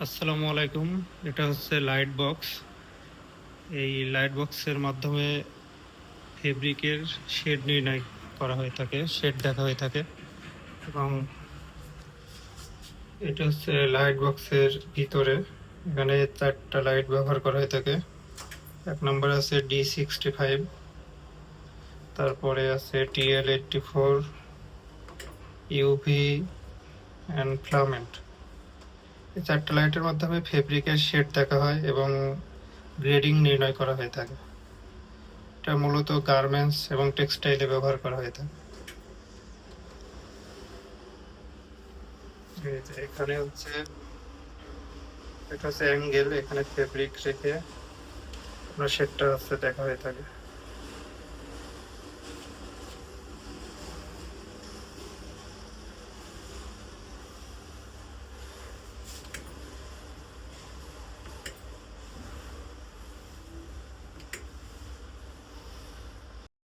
আসসালামু আলাইকুম। এটা হচ্ছে লাইট বক্স। এই লাইট বক্সের মাধ্যমে ফেব্রিকের শেড নির্ণয় করা হয়ে থাকে, শেড দেখা হয়ে থাকে। এবং এটা হচ্ছে লাইট বক্সের ভিতরে। এখানে 4টা লাইট ব্যবহার করা হয়ে থাকে। এক নম্বরে আছে D65, তারপরে আছে TL84, ইউভি অ্যান্ড ফ্লামেন্ট। এই 4টা লাইটের মাধ্যমে ফেব্রিকের শেড দেখা হয় এবং গ্রেডিং নির্ণয় করা হয়ে থাকে। এটা মূলত গার্মেন্টস এবং টেক্সটাইলে ব্যবহার করা হয়ে থাকে। এই যে এখানে হচ্ছে এটা হচ্ছে অ্যাঙ্গেল, এখানে ফেব্রিক রেখে আপনার শেডটা হচ্ছে দেখা হয়ে থাকে।